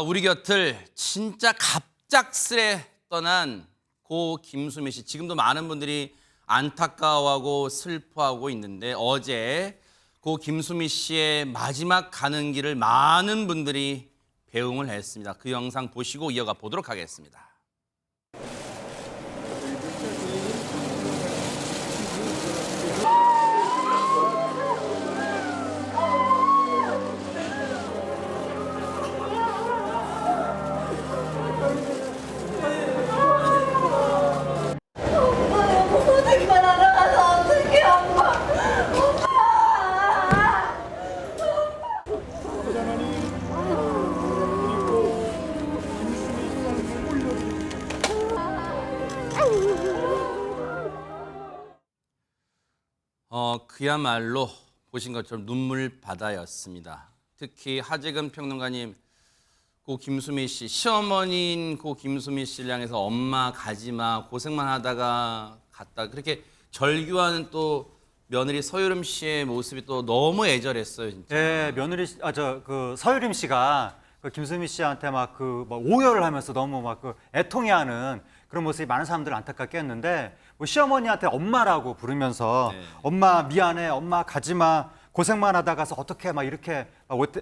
우리 곁을 진짜 갑작스레 떠난 고 김수미 씨. 지금도 많은 분들이 안타까워하고 슬퍼하고 있는데 어제 고 김수미 씨의 마지막 가는 길을 많은 분들이 배웅을 했습니다. 그 영상 보시고 이어가 보도록 하겠습니다. 고생만 하러 가서 어떡해, 엄마. 그야말로 보신 것처럼 눈물 바다였습니다. 특히 하재근 평론가님, 고 김수미 씨, 시어머니인 고 김수미 씨를 향해서 엄마 가지마, 고생만 하다가 갔다. 그렇게 절규하는 또 며느리 서유림 씨의 모습이 또 너무 애절했어요, 진짜. 네, 며느리 서유림 씨가 그 김수미 씨한테 막 오열을 하면서 너무 애통해하는 그런 모습이 많은 사람들을 안타깝게 했는데 시어머니한테 엄마라고 부르면서 네. 엄마 미안해, 엄마 가지마, 고생만 하다 가서 어떻게 막 이렇게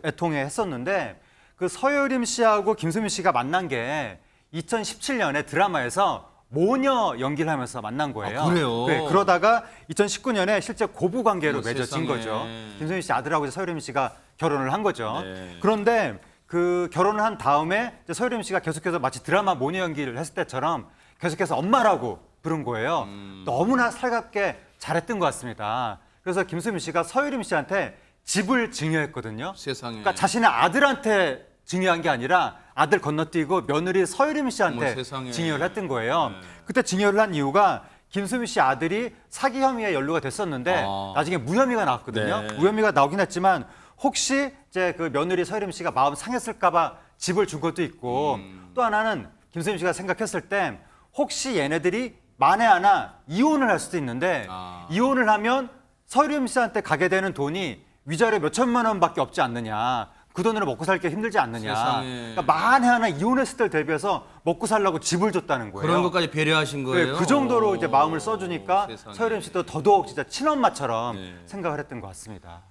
애통해했었는데 그 서유림 씨하고 김수미 씨가 만난 게 2017년에 드라마에서 모녀 연기를 하면서 만난 거예요. 그래요? 네, 그러다가 2019년에 실제 고부 관계로 맺어진 세상에. 거죠. 김수미 씨 아들하고 이제 서유림 씨가 결혼을 한 거죠. 네. 그런데 그 결혼을 한 다음에 이제 서유림 씨가 계속해서 마치 드라마 모녀 연기를 했을 때처럼 계속해서 엄마라고 부른 거예요. 너무나 살갑게 잘했던 것 같습니다. 그래서 김수미 씨가 서유림 씨한테 집을 증여했거든요. 세상에. 그러니까 자신의 아들한테 증여한 게 아니라 아들 건너뛰고 며느리 서유림 어머, 씨한테 세상에. 증여를 했던 거예요. 네. 그때 증여를 한 이유가 김수미 씨 아들이 사기 혐의에 연루가 됐었는데 나중에 무혐의가 나왔거든요. 네. 무혐의가 나오긴 했지만 혹시 이제 그 며느리 서유림 씨가 마음 상했을까봐 집을 준 것도 있고 또 하나는 김수미 씨가 생각했을 때 혹시 얘네들이 만에 하나 이혼을 할 수도 있는데 이혼을 하면 서유림 씨한테 가게 되는 돈이 위자료 몇 천만 원밖에 없지 않느냐. 그 돈으로 먹고 살기 힘들지 않느냐. 세상에. 그러니까 만에 하나 이혼했을 때 대비해서 먹고 살라고 집을 줬다는 거예요. 그런 것까지 배려하신 거예요? 네, 그 정도로 이제 마음을 써주니까 세상에. 서유림 씨도 더더욱 진짜 친엄마처럼 네. 생각을 했던 것 같습니다.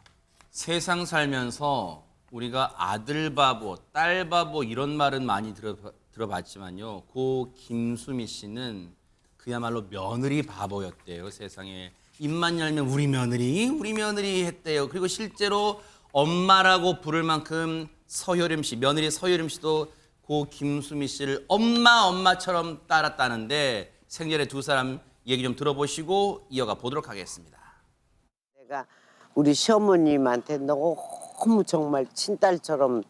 세상 살면서 우리가 아들 바보, 딸 바보 이런 말은 많이 들어봤지만요. 고 김수미 씨는 그야말로 며느리 바보였대요. 세상에. 입만 열면 우리 며느리 했대요. 그리고 실제로 엄마라고 부를 만큼 서유림 씨, 며느리 서유림 씨도 고 김수미 씨를 엄마처럼 따랐다는데 생전에 두 사람 얘기 좀 들어보시고 이어가 보도록 하겠습니다. 내가 우리 시어머님한테 너무 정말 친딸처럼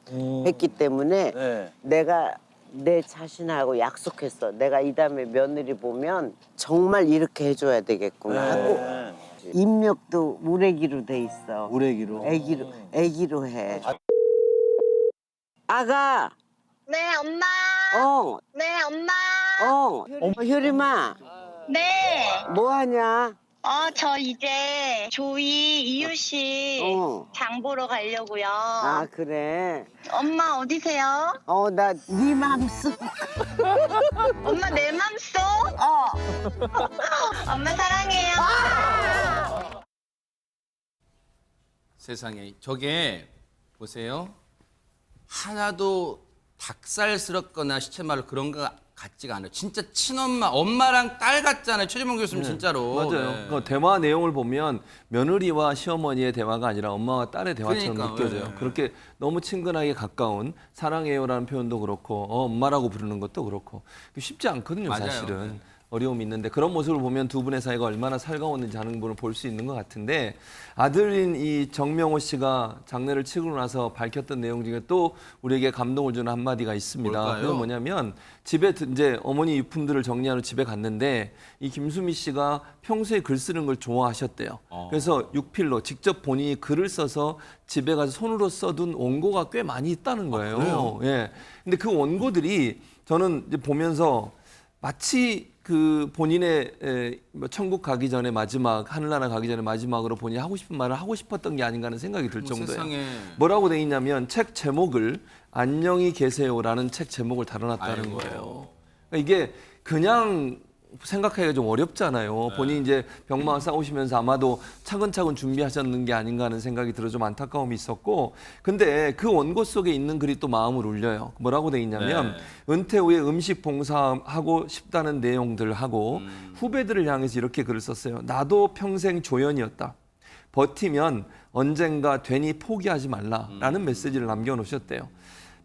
했기 때문에 내가 내 자신하고 약속했어. 내가 이 다음에 며느리 보면 정말 이렇게 해줘야 되겠구나 하고 입력도 우레기로 돼 있어. 우레기로? 애기로 해. 아가. 네, 엄마. 어. 네, 엄마. 효림아. 네. 뭐 하냐? 저 이제 조이 이유씨 장 보러 가려고요. 아 그래. 엄마 어디세요? 나 네 맘속. 엄마 내 맘속? 엄마 사랑해요. 세상에 저게 보세요. 하나도 닭살스럽거나 시체말로 그런 거 같지가 않아요. 진짜 친엄마, 엄마랑 딸 같잖아요. 최재봉 교수님 진짜로. 맞아요. 네. 그 대화 내용을 보면 며느리와 시어머니의 대화가 아니라 엄마와 딸의 대화처럼 그러니까, 느껴져요. 네. 그렇게 너무 친근하게 가까운 사랑해요라는 표현도 그렇고 엄마라고 부르는 것도 그렇고 쉽지 않거든요. 맞아요. 사실은. 네. 어려움이 있는데 그런 모습을 보면 두 분의 사이가 얼마나 살가웠는지 하는 부분을 볼 수 있는 것 같은데 아들인 이 정명호 씨가 장례를 치르고 나서 밝혔던 내용 중에 또 우리에게 감동을 주는 한마디가 있습니다. 뭘까요? 그건 뭐냐면 집에 이제 어머니 유품들을 정리하러 집에 갔는데 이 김수미 씨가 평소에 글 쓰는 걸 좋아하셨대요. 그래서 육필로 직접 본인이 글을 써서 집에 가서 손으로 써둔 원고가 꽤 많이 있다는 거예요. 그래요? 예. 근데 그 원고들이 저는 이제 보면서 마치 그 본인의 천국 가기 전에 마지막 하늘나라 가기 전에 마지막으로 본인이 하고 싶은 말을 하고 싶었던 게 아닌가 하는 생각이 들 정도예요. 세상에. 뭐라고 돼 있냐면 책 제목을 안녕히 계세요라는 책 제목을 달아놨다는 아이고. 거예요. 그러니까 이게 그냥 생각하기가 좀 어렵잖아요. 본인이 이제 병마와 싸우시면서 아마도 차근차근 준비하셨는 게 아닌가 하는 생각이 들어 좀 안타까움이 있었고, 근데 그 원고 속에 있는 글이 또 마음을 울려요. 뭐라고 돼 있냐면 은퇴 후에 음식 봉사하고 싶다는 내용들 하고 후배들을 향해서 이렇게 글을 썼어요. 나도 평생 조연이었다. 버티면 언젠가 되니 포기하지 말라라는 메시지를 남겨놓으셨대요.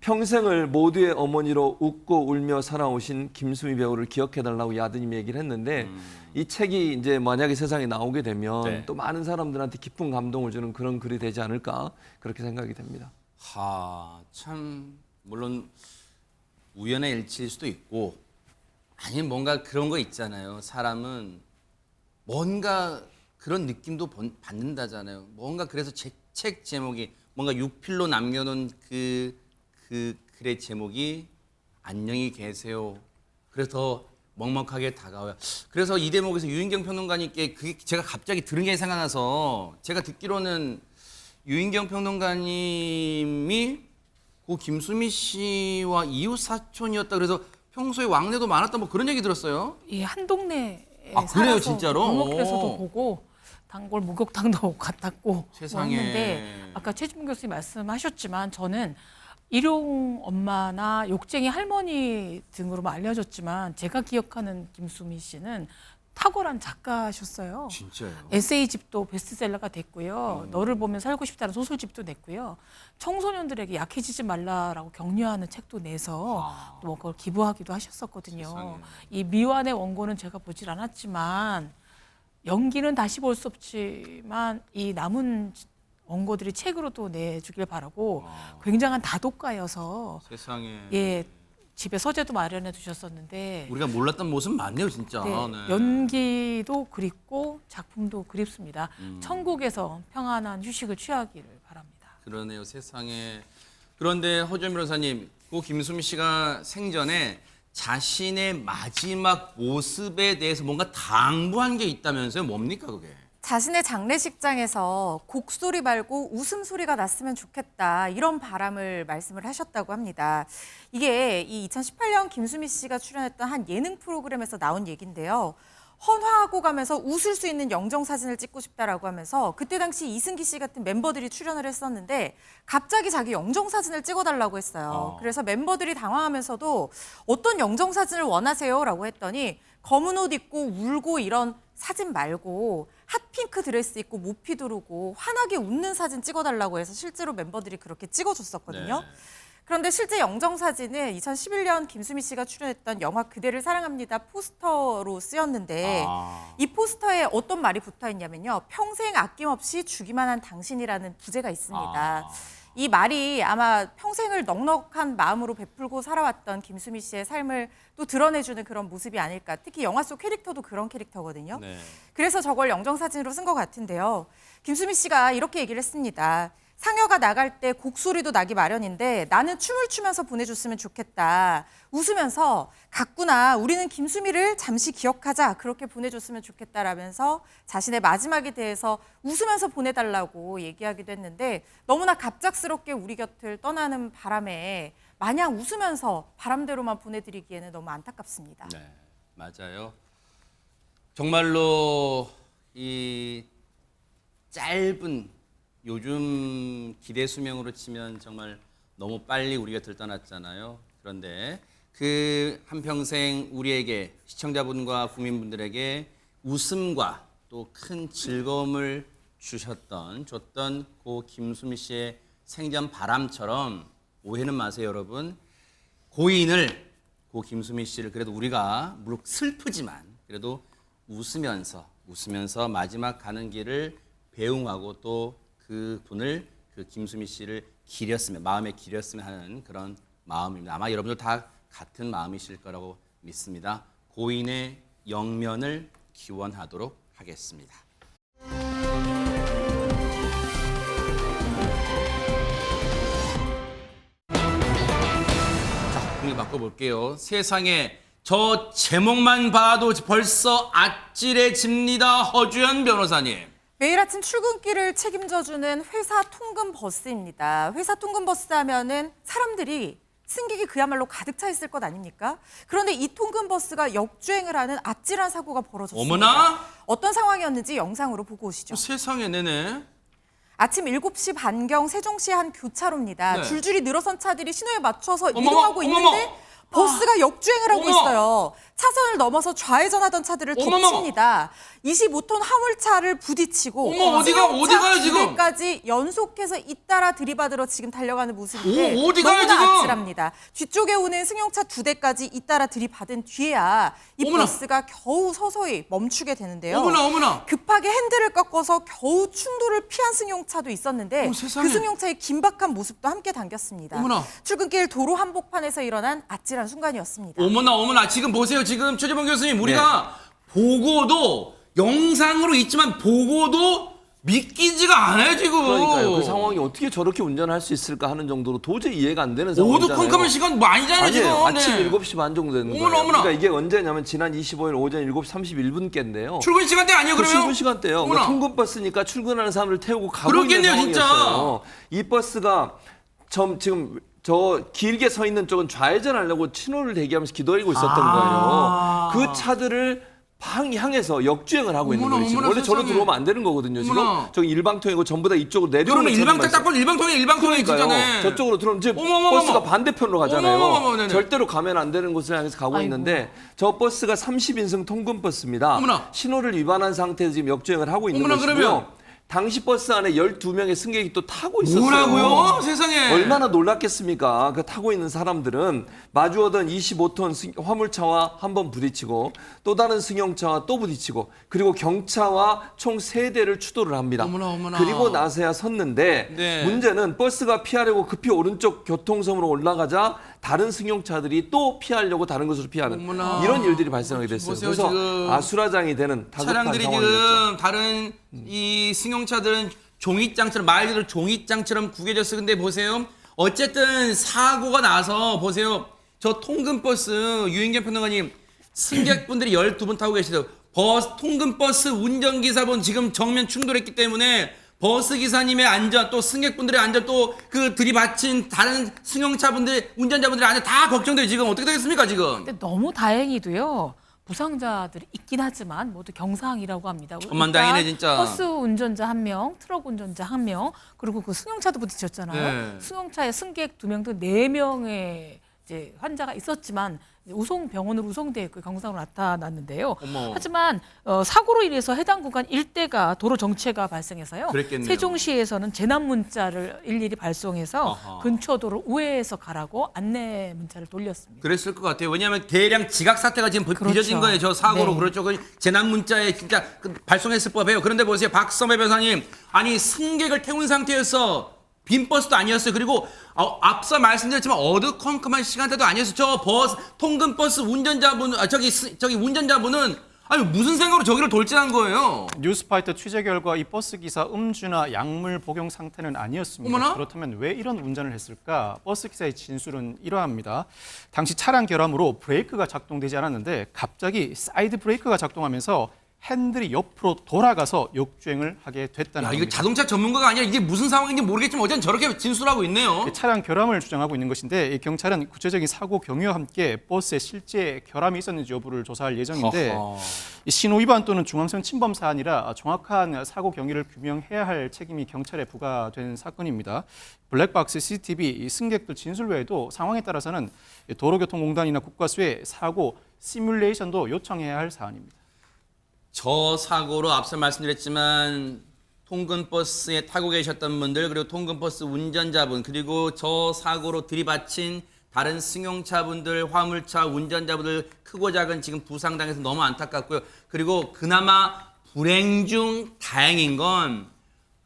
평생을 모두의 어머니로 웃고 울며 살아오신 김수미 배우를 기억해달라고 이 아드님이 얘기를 했는데 이 책이 이제 만약에 세상에 나오게 되면 네. 또 많은 사람들한테 깊은 감동을 주는 그런 글이 되지 않을까 그렇게 생각이 됩니다. 참 물론 우연의 일치일 수도 있고 아니면 뭔가 그런 거 있잖아요. 사람은 뭔가 그런 느낌도 받는다잖아요. 뭔가 그래서 책 제목이 뭔가 육필로 남겨놓은 그 글의 제목이 안녕히 계세요. 그래서 더 먹먹하게 다가와요. 그래서 이 대목에서 유인경 평론가님께 그게 제가 갑자기 들은 게 생각나서 제가 듣기로는 유인경 평론가님이 그 김수미 씨와 이웃 사촌이었다. 그래서 평소에 왕래도 많았다. 뭐 그런 얘기 들었어요. 예, 한 동네에 아, 그래요, 살아서 진짜로? 골목에서도 오. 보고 단골 목욕탕도 갔다고 세상에. 왔는데 아까 최진문 교수님 말씀하셨지만 저는 일용 엄마나 욕쟁이 할머니 등으로만 알려졌지만 제가 기억하는 김수미 씨는 탁월한 작가셨어요. 진짜요? 에세이집도 베스트셀러가 됐고요. 너를 보면 살고 싶다는 소설집도 냈고요. 청소년들에게 약해지지 말라라고 격려하는 책도 내서 또 그걸 기부하기도 하셨었거든요. 세상에. 이 미완의 원고는 제가 보질 않았지만 연기는 다시 볼 수 없지만 이 남은 원고들이 책으로도 내주길 바라고 굉장한 다독가여서 세상에. 예 집에 서재도 마련해 두셨었는데 우리가 몰랐던 모습 많네요, 진짜. 네, 네. 연기도 그립고 작품도 그립습니다. 천국에서 평안한 휴식을 취하기를 바랍니다. 그러네요, 세상에. 그런데 허주연 변호사님, 그 김수미 씨가 생전에 자신의 마지막 모습에 대해서 뭔가 당부한 게 있다면서요? 뭡니까 그게? 자신의 장례식장에서 곡소리 말고 웃음소리가 났으면 좋겠다 이런 바람을 말씀을 하셨다고 합니다. 이게 이 2018년 김수미 씨가 출연했던 한 예능 프로그램에서 나온 얘기인데요. 헌화하고 가면서 웃을 수 있는 영정사진을 찍고 싶다라고 하면서 그때 당시 이승기 씨 같은 멤버들이 출연을 했었는데 갑자기 자기 영정사진을 찍어달라고 했어요. 그래서 멤버들이 당황하면서도 어떤 영정사진을 원하세요? 라고 했더니 검은 옷 입고 울고 이런 사진 말고 핫핑크 드레스 입고 모피 두르고 환하게 웃는 사진 찍어달라고 해서 실제로 멤버들이 그렇게 찍어줬었거든요. 네. 그런데 실제 영정사진은 2011년 김수미 씨가 출연했던 영화 그대를 사랑합니다 포스터로 쓰였는데 이 포스터에 어떤 말이 붙어있냐면요. 평생 아낌없이 주기만 한 당신이라는 부제가 있습니다. 이 말이 아마 평생을 넉넉한 마음으로 베풀고 살아왔던 김수미 씨의 삶을 또 드러내주는 그런 모습이 아닐까. 특히 영화 속 캐릭터도 그런 캐릭터거든요. 네. 그래서 저걸 영정사진으로 쓴 것 같은데요. 김수미 씨가 이렇게 얘기를 했습니다. 상여가 나갈 때 곡소리도 나기 마련인데 나는 춤을 추면서 보내줬으면 좋겠다. 웃으면서 갔구나. 우리는 김수미를 잠시 기억하자. 그렇게 보내줬으면 좋겠다라면서 자신의 마지막에 대해서 웃으면서 보내달라고 얘기하기도 했는데 너무나 갑작스럽게 우리 곁을 떠나는 바람에 마냥 웃으면서 바람대로만 보내드리기에는 너무 안타깝습니다. 네, 맞아요. 정말로 이 짧은 요즘 기대 수명으로 치면 정말 너무 빨리 우리가 들떠났잖아요. 그런데 그 한평생 우리에게 시청자분과 국민분들에게 웃음과 또 큰 즐거움을 줬던 고 김수미 씨의 생전 바람처럼 오해는 마세요, 여러분. 고인을 고 김수미 씨를 그래도 우리가 물론 슬프지만 그래도 웃으면서 마지막 가는 길을 배웅하고 또 그 분을 그 김수미 씨를 기렸으면 마음에 기렸으면 하는 그런 마음입니다. 아마 여러분들 다 같은 마음이실 거라고 믿습니다. 고인의 영면을 기원하도록 하겠습니다. 자, 분위기 바꿔볼게요. 세상에 저 제목만 봐도 벌써 아찔해집니다. 허주연 변호사님. 매일 아침 출근길을 책임져주는 회사 통근 버스입니다. 회사 통근 버스 하면은 사람들이 승객이 그야말로 가득 차 있을 것 아닙니까? 그런데 이 통근 버스가 역주행을 하는 아찔한 사고가 벌어졌습니다. 어머나? 어떤 상황이었는지 영상으로 보고 오시죠. 세상에 네네. 아침 7시 반경 세종시의 한 교차로입니다. 네. 줄줄이 늘어선 차들이 신호에 맞춰서 어머머, 이동하고 어머머. 있는데 버스가 역주행을 하고 어머. 있어요. 차선을 넘어서 좌회전하던 차들을 어머머. 덮칩니다. 25톤 화물차를 부딪히고 어머, 어디가, 어디 가요, 지금? 까지 연속해서 잇따라 들이받으러 지금 달려가는 모습인데 오, 어디 가요, 너무나 지금? 아찔합니다. 뒤쪽에 오는 승용차 2대까지 잇따라 들이받은 뒤에야 이 어머나. 버스가 겨우 서서히 멈추게 되는데요. 어머나. 급하게 핸들을 꺾어서 겨우 충돌을 피한 승용차도 있었는데 세상에. 그 승용차의 긴박한 모습도 함께 담겼습니다. 어머나. 출근길 도로 한복판에서 일어난 아찔한 순간이었습니다. 어머나. 지금 보세요. 지금 최재범 교수님 우리가 보고도 영상으로 있지만 보고도 믿기지가 않아요 지금. 그러니까요. 그 상황이 어떻게 저렇게 운전할 수 있을까 하는 정도로 도저히 이해가 안 되는 상황이잖아요. 오두컴컴한 시간 뭐 아니잖아요 지금. 아니에요. 아침 네. 7시 반 정도 되는 거예요. 어머나. 그러니까 이게 언제냐면 지난 25일 오전 7시 31분께인데요. 출근 시간대 아니에요 그러면? 출근 시간대요. 어머나. 통근버스니까 출근하는 사람을 태우고 가고 그렇겠네요, 있는 진짜. 상황이었어요. 이 버스가 지금 저 길게 서 있는 쪽은 좌회전하려고 신호를 대기하면서 기다리고 있었던 거예요. 그 차들을 향해서 역주행을 하고 있는 거예요. 지금. 어머나, 원래 저로 세상에. 들어오면 안 되는 거거든요. 지금 어머나. 저기 일방통이고 전부 다 이쪽으로 내려오는 이거는 차들만 일방통 있어요. 딱 보면 일방통이 진짜네. 그러니까요. 저쪽으로 들어오면 이제 어머머머머. 버스가 반대편으로 가잖아요. 어머머머머, 네네. 절대로 가면 안 되는 곳을 향해서 가고 아이고. 있는데 저 버스가 30인승 통근버스입니다. 어머나. 신호를 위반한 상태에서 지금 역주행을 하고 있는 어머나, 것이고요. 그러면. 당시 버스 안에 12명의 승객이 또 타고 있었어요. 뭐라고요? 세상에. 얼마나 놀랐겠습니까? 그 타고 있는 사람들은 마주오던 25톤 화물차와 한 번 부딪히고 또 다른 승용차와 또 부딪히고 그리고 경차와 총 3대를 추돌을 합니다. 어머나. 그리고 나서야 섰는데 네. 문제는 버스가 피하려고 급히 오른쪽 교통섬으로 올라가자 다른 승용차들이 또 피하려고 다른 곳으로 피하는 어머나. 이런 일들이 발생하게 됐어요. 보세요, 그래서 지금. 아수라장이 되는 다급한 차량들이 상황이었죠. 지금 다른 이 승용차들은 종이장처럼 말 그대로 종이장처럼 구겨졌어. 근데 보세요. 어쨌든 사고가 나서 보세요. 저 통근버스 유인경 평론가님 승객분들이 12분 타고 계시죠. 통근버스 운전기사분 지금 정면 충돌했기 때문에 버스 기사님의 안전 또 승객분들의 안전 또 그 들이받친 다른 승용차분들 운전자분들의 안전 다 걱정돼요. 지금 어떻게 되겠습니까 지금? 근데 너무 다행히도요. 부상자들이 있긴 하지만 모두 경상이라고 합니다. 천만다행이네, 진짜. 버스 운전자 1명, 트럭 운전자 1명, 그리고 그 승용차도 부딪혔잖아요. 네. 승용차에 승객 2명 등 4명의 이제 환자가 있었지만 병원으로 우송돼 경상으로 나타났는데요. 어머. 하지만 사고로 인해서 해당 구간 일대가 도로 정체가 발생해서요. 그랬겠네요. 세종시에서는 재난 문자를 일일이 발송해서 아하. 근처 도로 우회해서 가라고 안내 문자를 돌렸습니다. 그랬을 것 같아요. 왜냐하면 대량 지각 사태가 지금 그렇죠. 빚어진 거예요. 저 사고로 네. 그렇죠. 그 재난 문자에 진짜 발송했을 법해요. 그런데 보세요, 박성배 변호사님, 아니 승객을 태운 상태에서 빈 버스도 아니었어요. 그리고 앞서 말씀드렸지만 어두컴컴한 시간대도 아니었어요. 저 통근버스 운전자분, 저기 운전자분은 아니 무슨 생각으로 저기를 돌진한 거예요? 뉴스파이터 취재 결과 이 버스 기사 음주나 약물 복용 상태는 아니었습니다. 어머나? 그렇다면 왜 이런 운전을 했을까? 버스 기사의 진술은 이러합니다. 당시 차량 결함으로 브레이크가 작동되지 않았는데 갑자기 사이드 브레이크가 작동하면서 핸들이 옆으로 돌아가서 역주행을 하게 됐다는 야, 이거 겁니다. 자동차 전문가가 아니라 이게 무슨 상황인지 모르겠지만 어쨌든 저렇게 진술하고 있네요. 차량 결함을 주장하고 있는 것인데 이 경찰은 구체적인 사고 경위와 함께 버스에 실제 결함이 있었는지 여부를 조사할 예정인데 허허. 이 신호 위반 또는 중앙선 침범 사안이라 정확한 사고 경위를 규명해야 할 책임이 경찰에 부과된 사건입니다. 블랙박스 CCTV 이 승객들 진술 외에도 상황에 따라서는 도로교통공단이나 국가수에 사고 시뮬레이션도 요청해야 할 사안입니다. 저 사고로 앞서 말씀드렸지만 통근버스에 타고 계셨던 분들 그리고 통근버스 운전자분 그리고 저 사고로 들이받친 다른 승용차분들 화물차 운전자분들 크고 작은 지금 부상당해서 너무 안타깝고요. 그리고 그나마 불행 중 다행인 건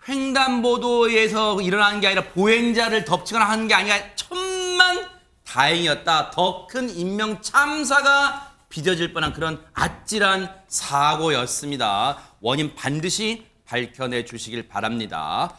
횡단보도에서 일어나는 게 아니라 보행자를 덮치거나 하는 게 아니라 천만 다행이었다. 더 큰 인명 참사가 빚어질 뻔한 그런 아찔한 사고였습니다. 원인 반드시 밝혀내 주시길 바랍니다.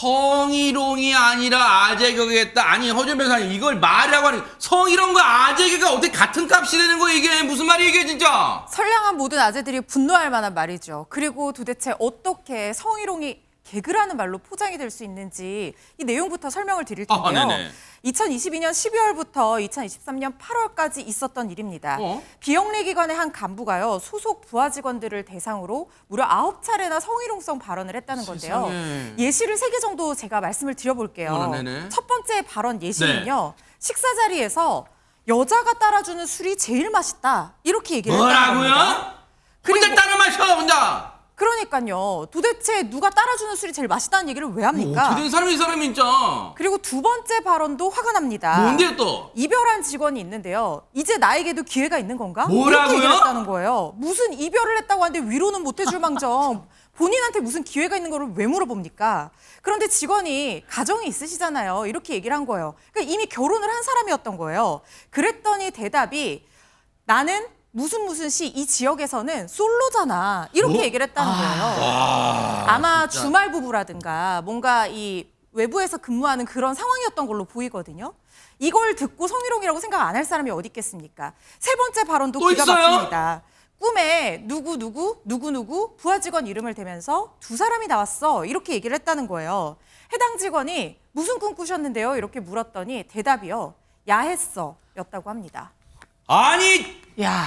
성희롱이 아니라 아재개그겠다. 아니 허준 변호사님 이걸 말이라고 하는 성희롱과 아재개가 어떻게 같은 값이 되는 거야 이게 무슨 말이야 이게 진짜. 선량한 모든 아재들이 분노할 만한 말이죠. 그리고 도대체 어떻게 성희롱이 개그라는 말로 포장이 될 수 있는지 이 내용부터 설명을 드릴 텐데요. 네네. 2022년 12월부터 2023년 8월까지 있었던 일입니다. 비영리 기관의 한 간부가요. 소속 부하 직원들을 대상으로 무려 9차례나 성희롱성 발언을 했다는 건데요. 세상에. 예시를 3개 정도 제가 말씀을 드려볼게요. 네네. 첫 번째 발언 예시는요. 식사 자리에서 여자가 따라주는 술이 제일 맛있다. 이렇게 얘기를 했다는 겁니다. 뭐라고요? 혼자 따라 마셔 혼자. 그러니까요. 도대체 누가 따라주는 술이 제일 맛있다는 얘기를 왜 합니까? 어떻게 된 사람이 이 사람이 진짜. 그리고 두 번째 발언도 화가 납니다. 뭔데요 또? 이별한 직원이 있는데요. 이제 나에게도 기회가 있는 건가? 뭐라고요? 이렇게 얘기를 했다는 거예요. 무슨 이별을 했다고 하는데 위로는 못 해줄 망정 본인한테 무슨 기회가 있는 거를 왜 물어봅니까? 그런데 직원이 가정이 있으시잖아요. 이렇게 얘기를 한 거예요. 그러니까 이미 결혼을 한 사람이었던 거예요. 그랬더니 대답이 나는 무슨 씨 이 지역에서는 솔로잖아. 이렇게 얘기를 했다는 거예요. 아마 주말 부부라든가 뭔가 이 외부에서 근무하는 그런 상황이었던 걸로 보이거든요. 이걸 듣고 성희롱이라고 생각 안 할 사람이 어디 있겠습니까? 세 번째 발언도 또 기가 있어요? 막힙니다. 꿈에 누구 부하 직원 이름을 대면서 두 사람이 나왔어. 이렇게 얘기를 했다는 거예요. 해당 직원이 무슨 꿈 꾸셨는데요? 이렇게 물었더니 대답이요. 야했어 였다고 합니다. 아니 야.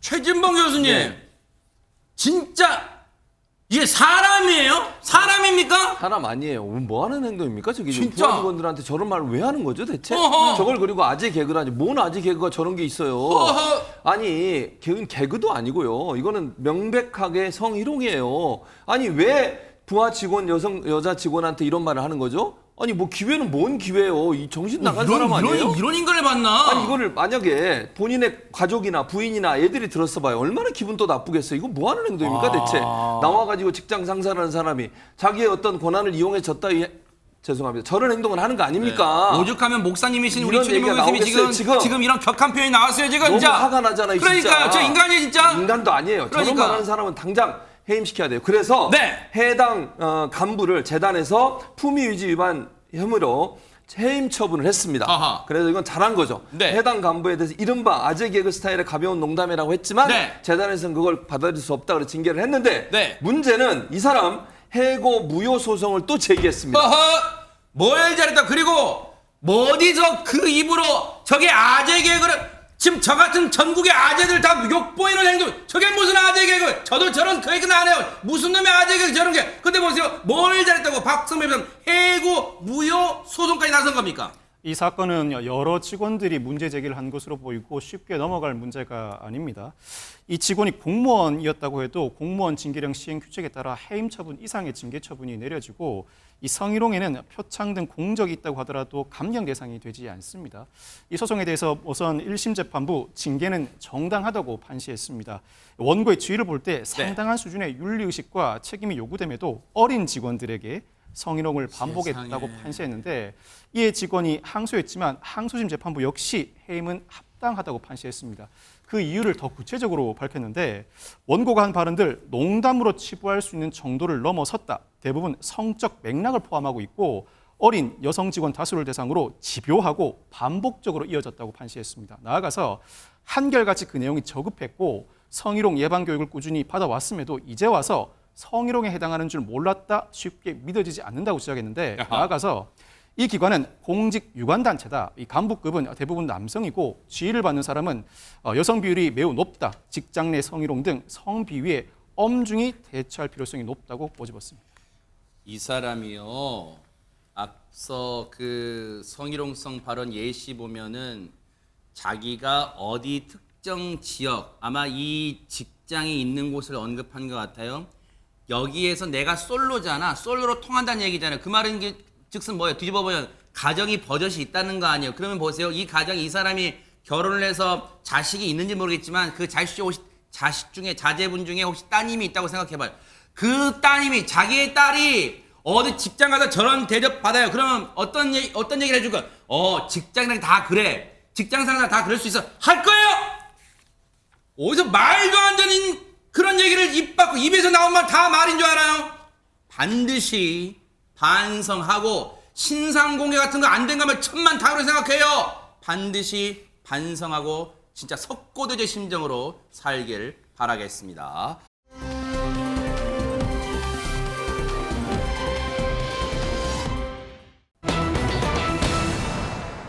최진봉 교수님 진짜 이게 사람이에요? 사람입니까? 사람 아니에요. 뭐 하는 행동입니까? 저기 진짜? 부하 직원들한테 저런 말을 왜 하는 거죠, 대체? 어허. 저걸 그리고 아재 개그라니. 뭔 아재 개그가 저런 게 있어요. 어허. 아니, 개그는 개그도 아니고요. 이거는 명백하게 성희롱이에요. 아니, 왜 부하 직원 여자 직원한테 이런 말을 하는 거죠? 아니, 뭐 기회는 뭔 기회예요? 이 정신 나간 사람 아니에요? 이런 인간을 봤나? 아니 이거를 만약에 본인의 가족이나 부인이나 애들이 들었어 봐요. 얼마나 기분 또 나쁘겠어요. 이거 뭐 하는 행동입니까 대체? 나와가지고 직장 상사라는 사람이 자기의 어떤 권한을 이용해 줬다. 죄송합니다. 저런 행동을 하는 거 아닙니까? 네. 오죽하면 목사님이신 우리 이런 최진봉 얘기가 교수님이 나오겠어요, 지금 이런 격한 표현이 나왔어요 지금 너무 진짜. 화가 나잖아요. 그러니까요. 진짜. 저 인간이에요 진짜. 인간도 아니에요. 저런 그러니까. 말하는 사람은 당장 해임시켜야 돼요. 그래서 네. 해당 간부를 재단에서 품위유지 위반 혐의로 해임 처분을 했습니다. 아하. 그래서 이건 잘한 거죠. 네. 해당 간부에 대해서 이른바 아재 개그 스타일의 가벼운 농담이라고 했지만 네. 재단에서는 그걸 받아들일 수 없다 그래서 징계를 했는데 네. 문제는 이 사람 해고 무효 소송을 또 제기했습니다. 어허, 뭘 잘했다. 그리고 뭐 어디서 그 입으로 저게 아재 개그를 지금 저 같은 전국의 아재들 다 욕보이는 행동. 저게 무슨 아재 개그? 저도 저런 그 얘기는 안 해요. 무슨 놈의 아재 개그 저런 게. 근데 보세요. 뭘 잘했다고 박성배 변호사 해고 무효 소송까지 나선 겁니까? 이 사건은 여러 직원들이 문제 제기를 한 것으로 보이고 쉽게 넘어갈 문제가 아닙니다. 이 직원이 공무원이었다고 해도 공무원 징계령 시행 규칙에 따라 해임 처분 이상의 징계 처분이 내려지고 이 성희롱에는 표창 등 공적이 있다고 하더라도 감경 대상이 되지 않습니다. 이 소송에 대해서 우선 1심 재판부 징계는 정당하다고 판시했습니다. 원고의 지위를 볼 때 상당한 수준의 윤리의식과 책임이 요구됨에도 어린 직원들에게 성희롱을 반복했다고 세상에. 판시했는데 이에 직원이 항소했지만 항소심 재판부 역시 해임은 합당하다고 판시했습니다. 그 이유를 더 구체적으로 밝혔는데 원고가 한 발언들 농담으로 치부할 수 있는 정도를 넘어섰다. 대부분 성적 맥락을 포함하고 있고 어린 여성 직원 다수를 대상으로 집요하고 반복적으로 이어졌다고 판시했습니다. 나아가서 한결같이 그 내용이 저급했고 성희롱 예방 교육을 꾸준히 받아왔음에도 이제 와서 성희롱에 해당하는 줄 몰랐다 쉽게 믿어지지 않는다고 지적했는데 나아가서 이 기관은 공직 유관단체다. 이 간부급은 대부분 남성이고 지위를 받는 사람은 여성 비율이 매우 높다. 직장 내 성희롱 등 성비위에 엄중히 대처할 필요성이 높다고 꼬집었습니다. 이 사람이요. 앞서 그 성희롱성 발언 예시 보면은 자기가 어디 특정 지역 아마 이 직장이 있는 곳을 언급한 것 같아요. 여기에서 내가 솔로잖아. 솔로로 통한다는 얘기잖아요. 그 말은 즉슨 뭐예요? 뒤집어 보면 가정이 버젓이 있다는 거 아니에요. 그러면 보세요. 이 가정이 이 사람이 결혼을 해서 자식이 있는지 모르겠지만 그 자식 중에 자제분 중에 혹시 따님이 있다고 생각해봐요. 그 따님이 자기의 딸이 어디 직장 가서 저런 대접 받아요. 그러면 어떤 얘기를 해줄 거야? 직장이랑 다 그래. 직장 상사 다 그럴 수 있어. 할 거예요? 어디서 말도 안 되는 그런 얘기를 입 밖으로 입에서 나온 말 다 말인 줄 알아요? 반드시 반성하고 신상 공개 같은 거 안 된 거면 천만 다으로 생각해요. 반드시 반성하고 진짜 석고대죄 심정으로 살길 바라겠습니다.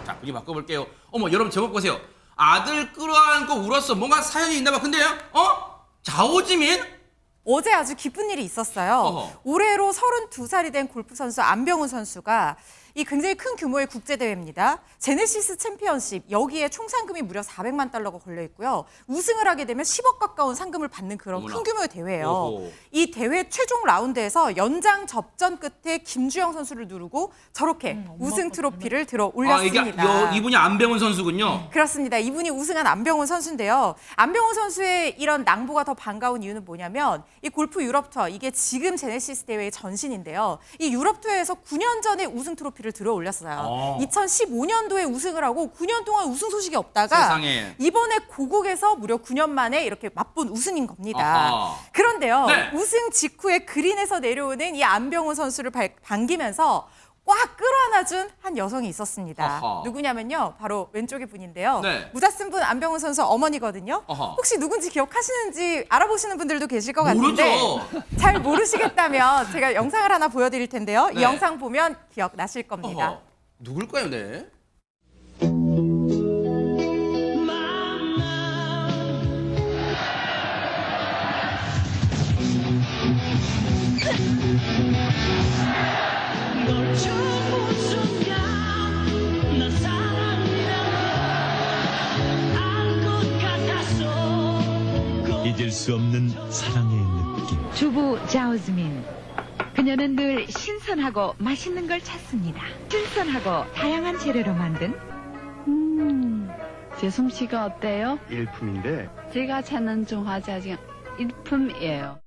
자, 분위기 바꿔볼게요. 어머, 여러분 제목 보세요. 아들 끌어안고 울었어. 뭔가 사연이 있나 봐. 근데요, 자오지민? 어제 아주 기쁜 일이 있었어요. 어허. 올해로 32살이 된 골프 선수 안병훈 선수가 이 굉장히 큰 규모의 국제 대회입니다. 제네시스 챔피언십, 여기에 총 상금이 무려 400만 달러가 걸려 있고요. 우승을 하게 되면 10억 가까운 상금을 받는 그런 어머나. 큰 규모의 대회예요. 오호. 이 대회 최종 라운드에서 연장 접전 끝에 김주영 선수를 누르고 저렇게 우승 트로피를 들어 올렸습니다. 이분이 안병훈 선수군요. 그렇습니다. 이분이 우승한 안병훈 선수인데요. 안병훈 선수의 이런 낭보가 더 반가운 이유는 뭐냐면 이 골프 유럽 투어, 이게 지금 제네시스 대회의 전신인데요. 이 유럽 투어에서 9년 전에 우승 트로피를 들어 올렸어요. 2015년도에 우승을 하고 9년 동안 우승 소식이 없다가 세상에. 이번에 고국에서 무려 9년 만에 이렇게 맛본 우승인 겁니다. 아하. 그런데요. 네. 우승 직후에 그린에서 내려오는 이 안병훈 선수를 반기면서 꽉 끌어안아준 한 여성이 있었습니다. 아하. 누구냐면요, 바로 왼쪽의 분인데요. 네. 무다쓴 분 안병훈 선수 어머니거든요. 아하. 혹시 누군지 기억하시는지 알아보시는 분들도 계실 것 같은데 모르죠. 잘 모르시겠다면 제가 영상을 하나 보여드릴 텐데요. 네. 이 영상 보면 기억나실 겁니다. 어허. 누굴까요, 네? 잊을 수 없는 사랑의 느낌. 주부 자오즈민. 그녀는 늘 신선하고 맛있는 걸 찾습니다. 신선하고 다양한 재료로 만든 제 솜씨가 어때요? 일품인데 제가 찾는 중화자중 일품이에요.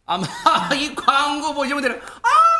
아마 이 광고 보시면 돼요.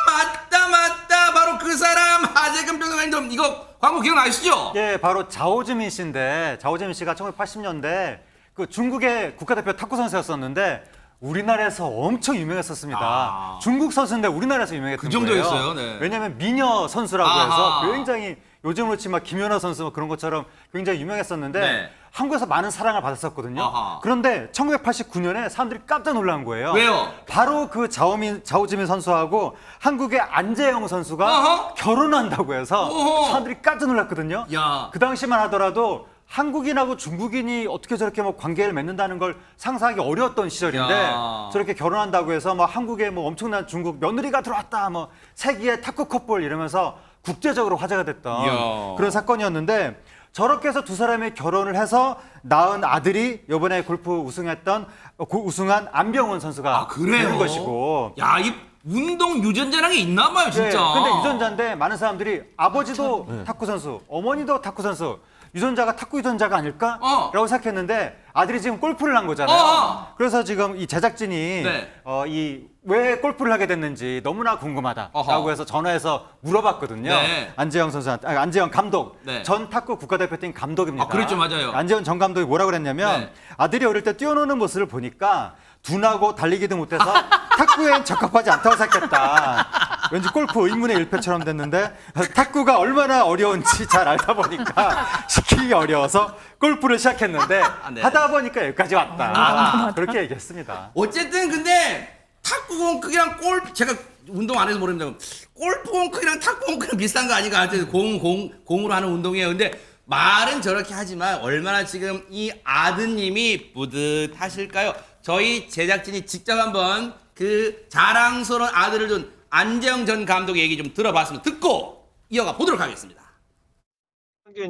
맞다 바로 그 사람 하재근 변호사님 이거 광고 기억나시죠? 예, 바로 자오즈민 씨인데 자오즈민 씨가 1980년대 그 중국의 국가대표 탁구 선수였었는데 우리나라에서 엄청 유명했었습니다. 중국 선수인데 우리나라에서 유명했던 그 정도였어요, 거예요. 네. 왜냐하면 미녀 선수라고 아하. 해서 굉장히 요즘으로 치면 김연아 선수 뭐 그런 것처럼 굉장히 유명했었는데 네. 한국에서 많은 사랑을 받았었거든요. 아하. 그런데 1989년에 사람들이 깜짝 놀란 거예요. 왜요? 바로 그 자오즈민 선수하고 한국의 안재영 선수가 어허. 결혼한다고 해서 어허. 사람들이 깜짝 놀랐거든요. 야. 그 당시만 하더라도 한국인하고 중국인이 어떻게 저렇게 뭐 관계를 맺는다는 걸 상상하기 어려웠던 시절인데 야. 저렇게 결혼한다고 해서 뭐 한국에 뭐 엄청난 중국 며느리가 들어왔다 뭐 세기의 탁구 커플 이러면서 국제적으로 화제가 됐던 야. 그런 사건이었는데 저렇게 해서 두 사람이 결혼을 해서 낳은 아들이 이번에 골프 우승한 안병훈 선수가 그래요? 되는 것이고 야, 이 운동 유전자라는 게 있나 봐요, 진짜. 네, 근데 유전자인데 많은 사람들이 아버지도 탁구 선수, 어머니도 탁구 선수, 유전자가 탁구 유전자가 아닐까? 라고 생각했는데 아들이 지금 골프를 한 거잖아요. 그래서 지금 이 제작진이 네. 왜 골프를 하게 됐는지 너무나 궁금하다라고 해서 전화해서 물어봤거든요. 네. 안재영 선수한테, 안재영 감독, 네. 전 탁구 국가대표팀 감독입니다. 그랬죠, 맞아요. 안재영 전 감독이 뭐라고 그랬냐면 네. 아들이 어릴 때 뛰어노는 모습을 보니까 둔하고 달리기도 못해서 탁구엔 적합하지 않다고 생각했다. 왠지 골프 의문의 일패처럼 됐는데 탁구가 얼마나 어려운지 잘 알다 보니까 시키기 어려워서 골프를 시작했는데 네. 하다 보니까 여기까지 왔다. 그렇게 얘기했습니다. 어쨌든 근데 탁구공 크기랑 제가 운동 안 해서 모릅니다. 골프공 크기랑 탁구공 크기랑 비슷한 거 아닌가? 하여튼 공으로 하는 운동이에요. 근데 말은 저렇게 하지만 얼마나 지금 이 아드님이 뿌듯하실까요? 저희 제작진이 직접 한번 그 자랑스러운 아들을 둔 안재영 전 감독의 얘기 좀 들어봤습니다. 듣고 이어가 보도록 하겠습니다.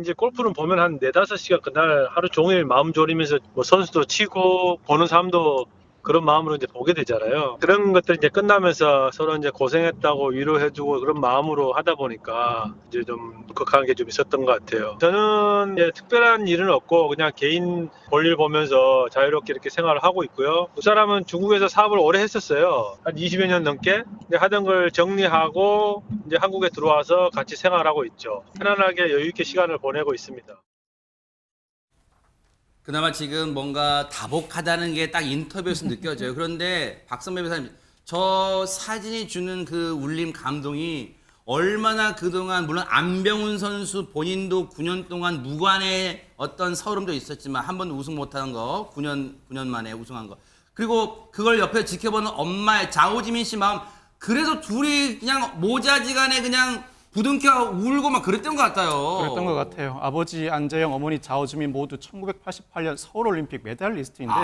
이제 골프는 보면 한 4-5시간 그날 하루 종일 마음 졸이면서 뭐 선수도 치고 보는 사람도 그런 마음으로 이제 보게 되잖아요. 그런 것들이 이제 끝나면서 서로 이제 고생했다고 위로해주고 그런 마음으로 하다 보니까 이제 좀 울컥한 게 좀 있었던 것 같아요. 저는 이제 특별한 일은 없고 그냥 개인 볼일 보면서 자유롭게 이렇게 생활을 하고 있고요. 두 사람은 중국에서 사업을 오래 했었어요. 한 20여 년 넘게. 이제 하던 걸 정리하고 이제 한국에 들어와서 같이 생활하고 있죠. 편안하게 여유 있게 시간을 보내고 있습니다. 그나마 지금 뭔가 다복하다는 게 딱 인터뷰에서 느껴져요. 그런데 박선배 변호사님, 저 사진이 주는 그 울림 감동이 얼마나 그동안 물론 안병훈 선수 본인도 9년 동안 무관의 어떤 서름도 있었지만 한 번도 우승 못하는 거 9년 만에 우승한 거 그리고 그걸 옆에 지켜보는 엄마의 자오지민 씨 마음 그래서 둘이 그냥 모자지간에 그냥 부둥켜 울고 막 그랬던 것 같아요. 그랬던 것 같아요. 아버지 안재영, 어머니 자오주민 모두 1988년 서울올림픽 메달리스트인데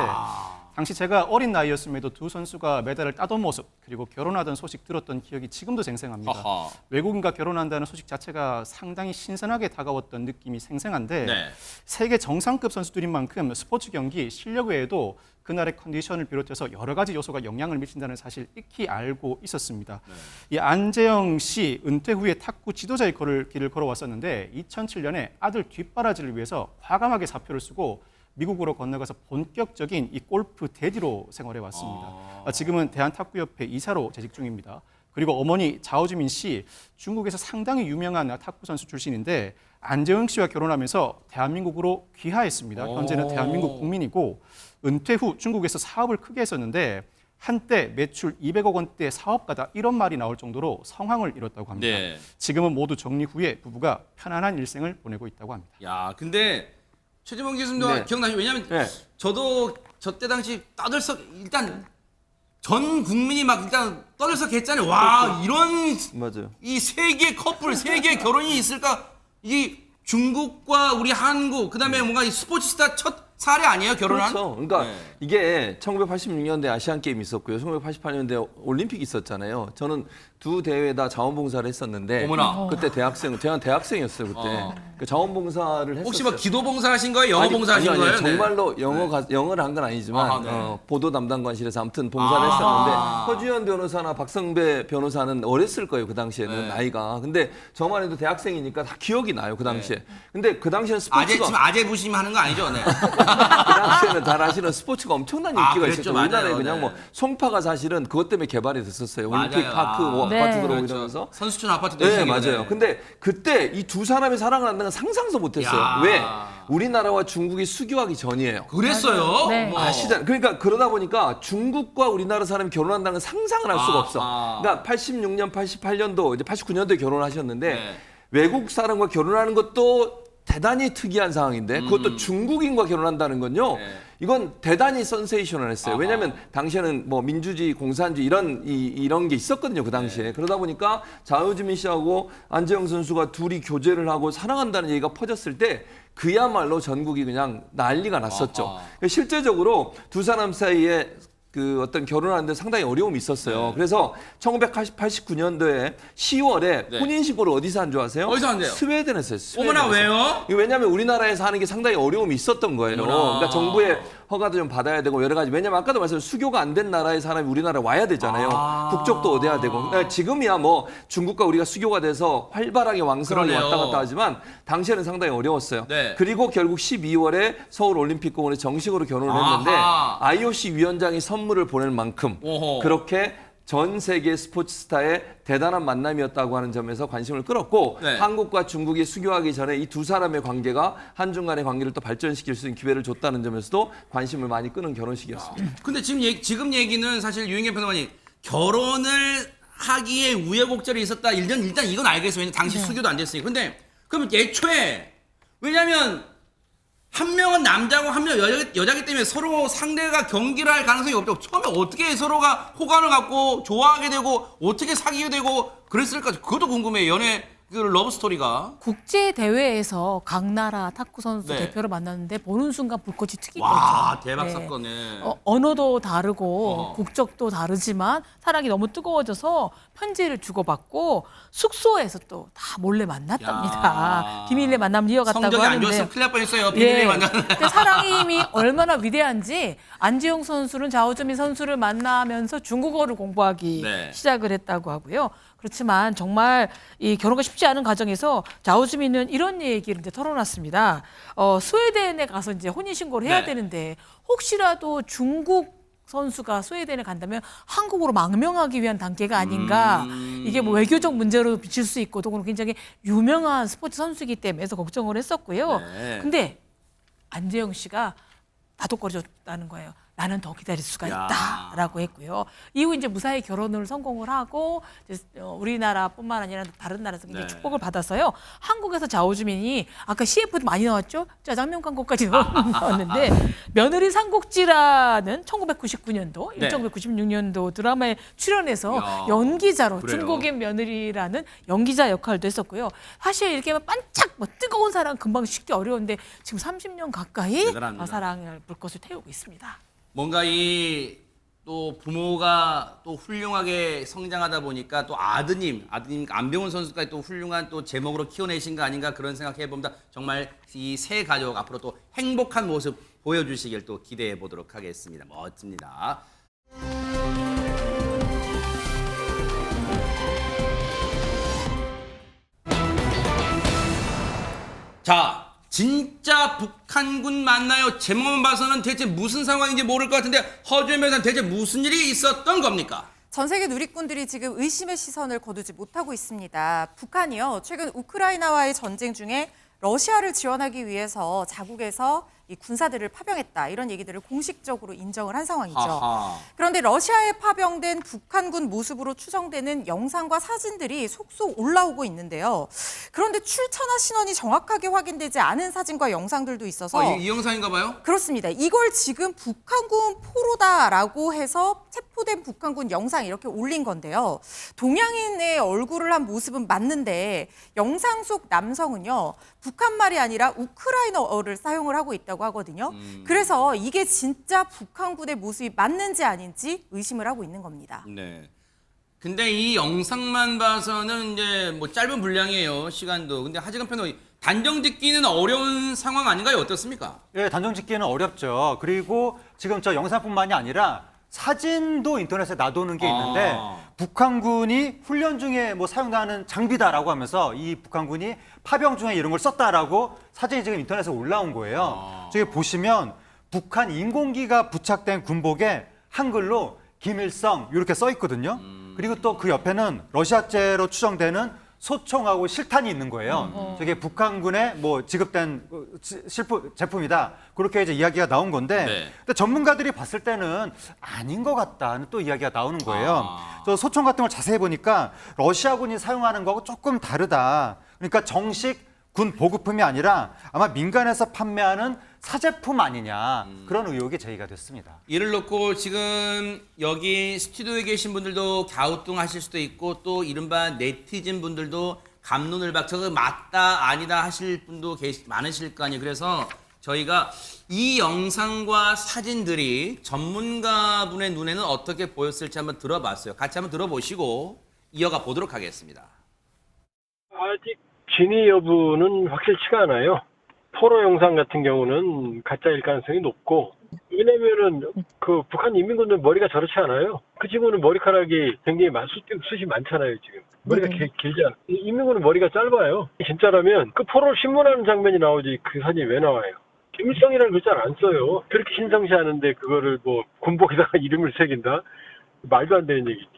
당시 제가 어린 나이였음에도 두 선수가 메달을 따던 모습 그리고 결혼하던 소식 들었던 기억이 지금도 생생합니다. 아하. 외국인과 결혼한다는 소식 자체가 상당히 신선하게 다가왔던 느낌이 생생한데 네. 세계 정상급 선수들인 만큼 스포츠 경기 실력 외에도 그날의 컨디션을 비롯해서 여러 가지 요소가 영향을 미친다는 사실 익히 알고 있었습니다. 이 안재영 씨 은퇴 후에 탁구 지도자의 길을 걸어왔었는데 2007년에 아들 뒷바라지를 위해서 과감하게 사표를 쓰고 미국으로 건너가서 본격적인 이 골프 대디로 생활해 왔습니다. 지금은 대한탁구협회 이사로 재직 중입니다. 그리고 어머니 자오지민 씨 중국에서 상당히 유명한 탁구 선수 출신인데 안재영 씨와 결혼하면서 대한민국으로 귀화했습니다. 현재는 대한민국 국민이고 은퇴 후 중국에서 사업을 크게 했었는데 한때 매출 200억 원대 사업가다 이런 말이 나올 정도로 성황을 이뤘다고 합니다. 네. 지금은 모두 정리 후에 부부가 편안한 일생을 보내고 있다고 합니다. 야, 근데 최재범 교수님도 네. 기억나시죠? 왜냐면 네. 저도 저 때 당시 떠들썩 일단 전 국민이 막 일단 떠들썩했잖아요. 와, 이런 맞아요. 이 세계 커플, 세계 결혼이 있을까? 이 중국과 우리 한국, 그다음에 뭔가 이 스포츠 스타 첫 사례 아니에요, 결혼한? 그렇죠. 그러니까 네. 이게 1986년대 아시안 게임 있었고요. 1988년대 올림픽 있었잖아요. 저는 두 대회 다 자원봉사를 했었는데 어머나. 그때 대학생이었어요. 그때 그 자원봉사를 했었어요. 혹시 뭐 기도 봉사하신 거예요? 영어 봉사하신 아니요, 거예요? 정말로 영어를 한 건 아니지만 아하, 네. 보도 담당관실에서 아무튼 봉사를 했었는데 허주연 변호사나 박성배 변호사는 어렸을 거예요. 그 당시에는 네. 나이가. 근데 저만 해도 대학생이니까 다 기억이 나요. 그 당시에. 근데 그 당시에는 스포츠가 지금 아재 부심하는 거 아니죠? 네. 그 당시에는 잘 아시는 스포츠가 엄청난 인기가 그랬죠. 있었죠. 맞아요. 우리나라에 그냥 네. 뭐 송파가 사실은 그것 때문에 개발이 됐었어요. 올림픽 맞아요. 파크 뭐 네. 아파트 들어오고 그렇죠. 이러면서. 선수촌 아파트도 네, 생기고, 맞아요. 네. 근데 그때 이 두 사람이 사랑을 한다는 건 상상도 못했어요. 야. 왜? 우리나라와 중국이 수교하기 전이에요. 그랬어요? 네. 어머. 아시잖아요. 그러니까 그러다 보니까 중국과 우리나라 사람이 결혼한다는 건 상상을 할 수가 없어. 그러니까 86년, 88년도, 이제 89년도에 결혼하셨는데 네. 외국 사람과 결혼하는 것도 대단히 특이한 상황인데 그것도 중국인과 결혼한다는 건요. 네. 이건 대단히 센세이셔널했어요. 아하. 왜냐하면 당시에는 뭐 민주주의, 공산주의 이런 게 있었거든요. 그 당시에. 네. 그러다 보니까 자오지민 씨하고 안재영 선수가 둘이 교제를 하고 사랑한다는 얘기가 퍼졌을 때 그야말로 전국이 그냥 난리가 났었죠. 아하. 그러니까 실제적으로 두 사람 사이에 그 어떤 결혼하는데 상당히 어려움이 있었어요. 네. 그래서 1989년도에 10월에 네. 혼인신고를 어디서 한 줄 아세요? 어디서 한대요? 스웨덴에서 했어요. 어머나, 스웨덴에서. 왜요? 이거 왜냐하면 우리나라에서 하는 게 상당히 어려움이 있었던 거예요. 어머나. 그러니까 정부의 허가도 좀 받아야 되고 여러 가지. 왜냐면 아까도 말씀드린 수교가 안 된 나라의 사람이 우리나라에 와야 되잖아요. 국적도 얻어야 되고. 그러니까 지금이야 뭐 중국과 우리가 수교가 돼서 활발하게 왕성하게 그러네요. 왔다 갔다 하지만 당시에는 상당히 어려웠어요. 네. 그리고 결국 12월에 서울올림픽공원에 정식으로 결혼을 했는데 아하. IOC 위원장이 선물을 보낼 만큼 오호. 그렇게 전 세계 스포츠 스타의 대단한 만남이었다고 하는 점에서 관심을 끌었고 네. 한국과 중국이 수교하기 전에 이 두 사람의 관계가 한중 간의 관계를 또 발전시킬 수 있는 기회를 줬다는 점에서도 관심을 많이 끄는 결혼식이었습니다. 근데 지금 얘기는 사실 유인경 평론가님 결혼을 하기에 우여곡절이 있었다. 일단 이건 알겠어요. 왜냐면 당시 수교도 안 됐으니까. 근데 그럼 애초에 왜냐면 한 명은 남자고 한 명은 여자기 때문에 서로 상대가 경기를 할 가능성이 없죠. 처음에 어떻게 서로가 호감을 갖고 좋아하게 되고 어떻게 사귀게 되고 그랬을까? 그것도 궁금해요. 연애 그 러브 스토리가. 국제 대회에서 각 나라 탁구 선수 네. 대표를 만났는데 보는 순간 불꽃이 튀긴 와, 거죠. 대박 네. 사건네. 언어도 다르고 국적도 다르지만 사랑이 너무 뜨거워져서 편지를 주고받고 숙소에서 또 다 몰래 만났답니다. 야. 비밀리에 만남을 이어갔다고 성적이 안 하는데 좋았으면 큰일 날 뻔했어요. 비밀리에 만나는. 근데 사랑의 힘이 얼마나 위대한지 안지용 선수는 자오즈민 선수를 만나면서 중국어를 공부하기 네. 시작을 했다고 하고요. 그렇지만 정말 이 결혼가 쉽지 않은 과정에서 자오즈민은 이런 얘기를 이제 털어놨습니다. 스웨덴에 가서 이제 혼인 신고를 해야 네. 되는데 혹시라도 중국 선수가 스웨덴에 간다면 한국으로 망명하기 위한 단계가 아닌가. 이게 뭐 외교적 문제로 비칠 수 있고 또 굉장히 유명한 스포츠 선수이기 때문에 해서 걱정을 했었고요. 네. 근데 안재영 씨가 다독거려줬다는 거예요. 나는 더 기다릴 수가 야. 있다라고 했고요. 이후 이제 무사히 결혼을 성공을 하고 이제 우리나라뿐만 아니라 다른 나라에서 굉장히 네. 축복을 받아서요. 한국에서 자오주민이 아까 CF도 많이 나왔죠. 짜장면 광고까지 나왔는데 며느리 삼국지라는 1999년도, 네. 1996년도 드라마에 출연해서 야. 연기자로 그래요? 중국인 며느리라는 연기자 역할도 했었고요. 사실 이렇게 반짝 뭐 뜨거운 사랑 금방 식기 어려운데 지금 30년 가까이 대단합니다. 사랑을 불꽃을 태우고 있습니다. 뭔가 이 또 부모가 또 훌륭하게 성장하다 보니까 또 아드님 안병훈 선수까지 또 훌륭한 또 제목으로 키워내신 거 아닌가 그런 생각해 봅니다. 정말 이 세 가족 앞으로 또 행복한 모습 보여주시길 또 기대해 보도록 하겠습니다. 멋집니다. 자, 진짜 북한군 맞나요? 제목만 봐서는 대체 무슨 상황인지 모를 것 같은데 허주현 변호사는 대체 무슨 일이 있었던 겁니까? 전 세계 누리꾼들이 지금 의심의 시선을 거두지 못하고 있습니다. 북한이요, 최근 우크라이나와의 전쟁 중에 러시아를 지원하기 위해서 자국에서 이 군사들을 파병했다, 이런 얘기들을 공식적으로 인정을 한 상황이죠. 아하. 그런데 러시아에 파병된 북한군 모습으로 추정되는 영상과 사진들이 속속 올라오고 있는데요. 그런데 출처나 신원이 정확하게 확인되지 않은 사진과 영상들도 있어서 이 영상인가 봐요? 그렇습니다. 이걸 지금 북한군 포로다라고 해서 체포된 북한군 영상 이렇게 올린 건데요. 동양인의 얼굴을 한 모습은 맞는데 영상 속 남성은요, 북한말이 아니라 우크라이나어를 사용을 하고 있다고 하거든요. 그래서 이게 진짜 북한군의 모습이 맞는지 아닌지 의심을 하고 있는 겁니다. 네. 근데 이 영상만 봐서는 이제 뭐 짧은 분량이에요, 시간도. 근데 하지만 편은 단정 짓기는 어려운 상황 아닌가요? 어떻습니까? 예, 단정 짓기는 어렵죠. 그리고 지금 저 영상뿐만이 아니라 사진도 인터넷에 놔두는 게 있는데 북한군이 훈련 중에 뭐 사용하는 장비다라고 하면서 이 북한군이 파병 중에 이런 걸 썼다라고 사진이 지금 인터넷에 올라온 거예요. 저기 보시면 북한 인공기가 부착된 군복에 한글로 김일성 이렇게 써 있거든요. 그리고 또 그 옆에는 러시아제로 추정되는 소총하고 실탄이 있는 거예요. 저게 북한군에 뭐 지급된 제품이다. 그렇게 이제 이야기가 나온 건데, 네. 근데 전문가들이 봤을 때는 아닌 것 같다는 또 이야기가 나오는 거예요. 저 소총 같은 걸 자세히 보니까 러시아군이 사용하는 거하고 조금 다르다. 그러니까 정식 군 보급품이 아니라 아마 민간에서 판매하는 사제품 아니냐, 그런 의혹이 제기가 됐습니다. 이를 놓고 지금 여기 스튜디오에 계신 분들도 갸우뚱하실 수도 있고 또 이른바 네티즌 분들도 갑론을 박쳐서 맞다 아니다 하실 분도 많으실 거 아니에요. 그래서 저희가 이 영상과 사진들이 전문가분의 눈에는 어떻게 보였을지 한번 들어봤어요. 같이 한번 들어보시고 이어가 보도록 하겠습니다. 아직 진위 여부는 확실치가 않아요. 포로 영상 같은 경우는 가짜일 가능성이 높고, 왜냐면은 그 북한 인민군들 머리가 저렇지 않아요. 그 친구는 머리카락이 굉장히 숱이 많잖아요. 지금 머리가 길지 않아. 인민군은 머리가 짧아요. 진짜라면 그 포로를 신문하는 장면이 나오지 그 사진이 왜 나와요? 김일성이라는 글자를 안 써요. 그렇게 신성시하는데 그거를 뭐 군복에다가 이름을 새긴다? 말도 안 되는 얘기지.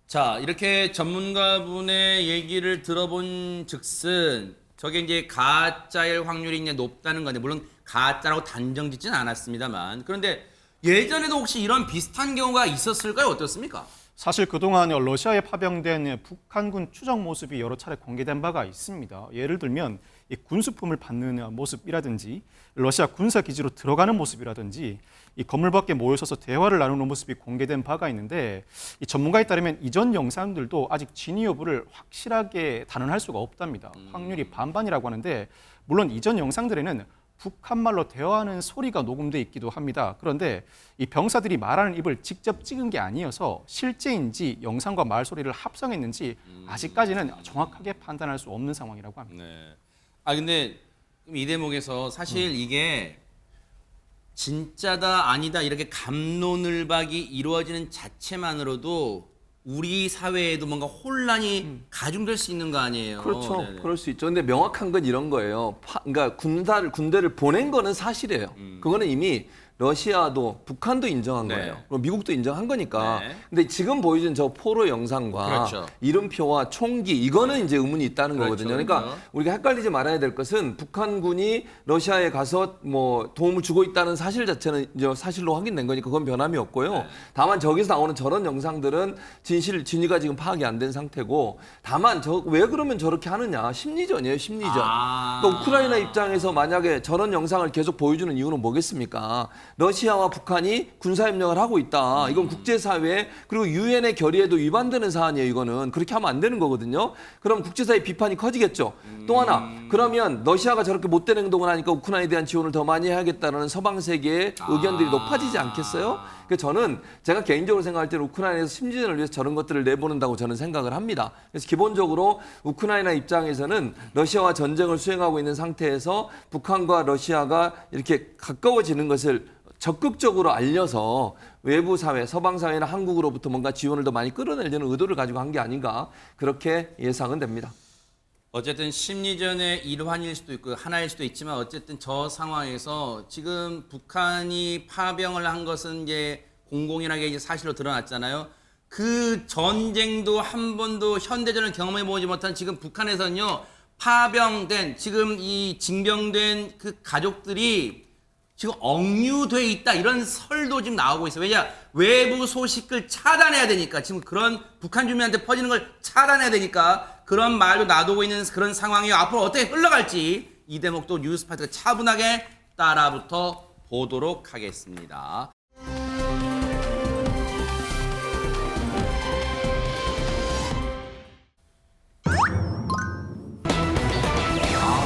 자, 이렇게 전문가분의 얘기를 들어본 즉슨 저게 이제 가짜일 확률이 이제 높다는 건데, 물론 가짜라고 단정 짓지는 않았습니다만, 그런데 예전에도 혹시 이런 비슷한 경우가 있었을까요? 어떻습니까? 사실 그동안 러시아에 파병된 북한군 추정 모습이 여러 차례 공개된 바가 있습니다. 예를 들면 이 군수품을 받는 모습이라든지 러시아 군사 기지로 들어가는 모습이라든지 이 건물 밖에 모여 서서 대화를 나누는 모습이 공개된 바가 있는데, 이 전문가에 따르면 이전 영상들도 아직 진위 여부를 확실하게 단언할 수가 없답니다. 확률이 반반이라고 하는데, 물론 이전 영상들에는 북한말로 대화하는 소리가 녹음돼 있기도 합니다. 그런데 이 병사들이 말하는 입을 직접 찍은 게 아니어서 실제인지 영상과 말소리를 합성했는지 아직까지는 정확하게 판단할 수 없는 상황이라고 합니다. 네. 아 근데 이 대목에서 사실 이게 진짜다 아니다 이렇게 갑론을박이 이루어지는 자체만으로도 우리 사회에도 뭔가 혼란이 가중될 수 있는 거 아니에요? 그렇죠. 네네. 그럴 수 있죠. 근데 명확한 건 이런 거예요. 그러니까 군대를 보낸 거는 사실이에요. 그거는 이미 러시아도 북한도 인정한 네. 거예요. 그리고 미국도 인정한 거니까. 네. 근데 지금 보여준 저 포로 영상과 그렇죠. 이름표와 총기 이거는 이제 의문이 있다는 그렇죠, 거거든요. 그러니까 그렇죠. 우리가 헷갈리지 말아야 될 것은 북한군이 러시아에 가서 뭐 도움을 주고 있다는 사실 자체는 이제 사실로 확인된 거니까 그건 변함이 없고요. 네. 다만 저기서 나오는 저런 영상들은 진위가 지금 파악이 안 된 상태고 다만 왜 그러면 저렇게 하느냐 심리전이에요, 심리전. 또 우크라이나 입장에서 만약에 저런 영상을 계속 보여주는 이유는 뭐겠습니까? 러시아와 북한이 군사협력을 하고 있다. 이건 국제사회 그리고 유엔의 결의에도 위반되는 사안이에요. 이거는 그렇게 하면 안 되는 거거든요. 그럼 국제사회 비판이 커지겠죠. 또 하나 그러면 러시아가 저렇게 못된 행동을 하니까 우크라이나에 대한 지원을 더 많이 해야겠다는 서방 세계의 의견들이 높아지지 않겠어요? 그래서 저는 제가 개인적으로 생각할 때는 우크라이나에서 심리전을 위해서 저런 것들을 내보낸다고 저는 생각을 합니다. 그래서 기본적으로 우크라이나 입장에서는 러시아와 전쟁을 수행하고 있는 상태에서 북한과 러시아가 이렇게 가까워지는 것을 적극적으로 알려서 외부 사회, 서방 사회나 한국으로부터 뭔가 지원을 더 많이 끌어내려는 의도를 가지고 한 게 아닌가 그렇게 예상은 됩니다. 어쨌든 심리전의 일환일 수도 있고 하나일 수도 있지만 어쨌든 저 상황에서 지금 북한이 파병을 한 것은 이제 공공연하게 이제 사실로 드러났잖아요. 그 전쟁도 한 번도 현대전을 경험해 보지 못한 지금 북한에서는요 파병된 지금 이 징병된 그 가족들이 지금 억류돼 있다 이런 설도 지금 나오고 있어요. 왜냐 외부 소식을 차단해야 되니까 지금 그런 북한 주민한테 퍼지는 걸 차단해야 되니까 그런 말도 놔두고 있는 그런 상황이요. 앞으로 어떻게 흘러갈지 이 대목도 뉴스파트가 차분하게 따라붙어 보도록 하겠습니다.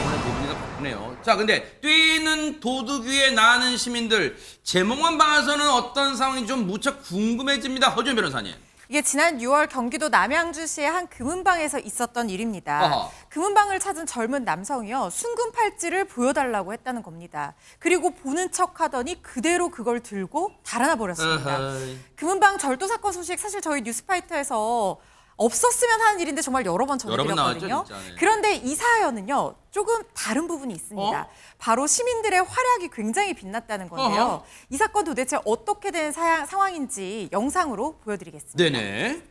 오늘 도둑이가 바쁘네요. 자, 근데 뛰는 도둑 위에 나는 시민들 제목만 봐서는 어떤 상황인지 좀 무척 궁금해집니다. 허준 변호사님. 이게 지난 6월 경기도 남양주시의 한 금은방에서 있었던 일입니다. 어허. 금은방을 찾은 젊은 남성이요. 순금 팔찌를 보여달라고 했다는 겁니다. 그리고 보는 척하더니 그대로 그걸 들고 달아나 버렸습니다. 어허이. 금은방 절도 사건 소식 사실 저희 뉴스파이터에서 없었으면 하는 일인데 정말 여러 번 여러 번 전해드렸거든요. 나왔죠, 진짜. 네. 그런데 이 사연은요. 조금 다른 부분이 있습니다. 바로 시민들의 활약이 굉장히 빛났다는 건데요. 어허. 이 사건 도대체 어떻게 된 상황인지 영상으로 보여드리겠습니다. 네네.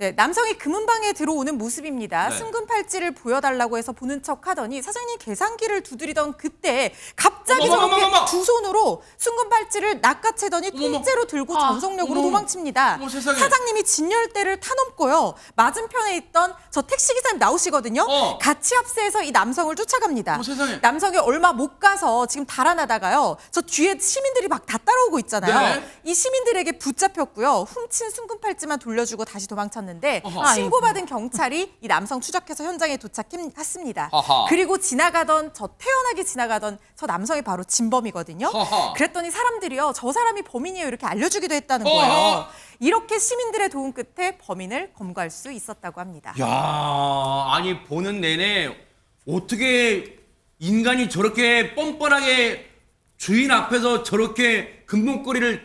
네, 남성이 금은방에 들어오는 모습입니다. 네. 순금 팔찌를 보여달라고 해서 보는 척하더니 사장님 계산기를 두드리던 그때 갑자기 저렇게 두 손으로 순금 팔찌를 낚아채더니 통째로 들고 전속력으로 도망칩니다. 세상에. 사장님이 진열대를 타넘고요. 맞은편에 있던 저 택시기사님 나오시거든요. 같이 합세해서 이 남성을 쫓아갑니다. 세상에. 남성이 얼마 못 가서 지금 달아나다가요. 저 뒤에 시민들이 막 다 따라오고 있잖아요. 네. 이 시민들에게 붙잡혔고요. 훔친 순금 팔찌만 돌려주고 다시 도망쳤는데 어허. 신고받은 경찰이 이 남성 추적해서 현장에 도착했습니다. 어허. 그리고 지나가던 태연하게 지나가던 저 남성이 바로 진범이거든요. 어허. 그랬더니 사람들이요. 저 사람이 범인이에요 이렇게 알려주기도 했다는 어허. 거예요. 이렇게 시민들의 도움 끝에 범인을 검거할 수 있었다고 합니다. 야, 아니 보는 내내 어떻게 인간이 저렇게 뻔뻔하게 주인 앞에서 저렇게 금붙이를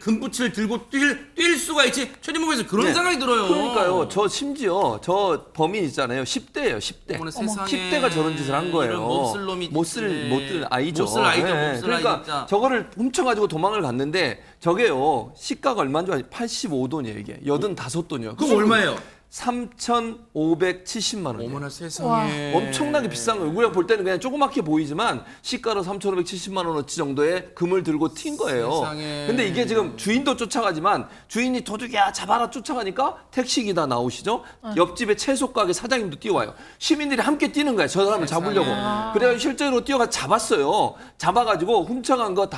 들고 뛸 수가 있지? 최진목에서 그런 네. 생각이 들어요. 그러니까요. 저 심지어 저 범인 있잖아요. 10대예요. 10대. 어머나 세상에. 10대가 저런 짓을 한 거예요. 이런 몹쓸 놈이 못쓸 아이죠. 못쓸 아이죠. 네. 몹쓸 그러니까 아이 진짜. 저거를 훔쳐가지고 도망을 갔는데 저게요. 시가가 얼마인 줄 아세요? 85돈이에요 이게. 85돈이요. 그럼 얼마예요? 3,570만 원이에요. 어머나 세상에. 엄청나게 비싼 거예요. 우리가 볼 때는 그냥 조그맣게 보이지만 시가로 3,570만 원어치 정도의 금을 들고 튄 거예요. 세상에. 근데 이게 지금 주인도 쫓아가지만 주인이 도둑이야 잡아라 쫓아가니까 택시기다 나오시죠. 옆집에 채소 가게 사장님도 뛰어와요. 시민들이 함께 뛰는 거예요. 저 사람을 잡으려고. 그래서 실제로 뛰어가 잡았어요. 잡아가지고 훔쳐간 거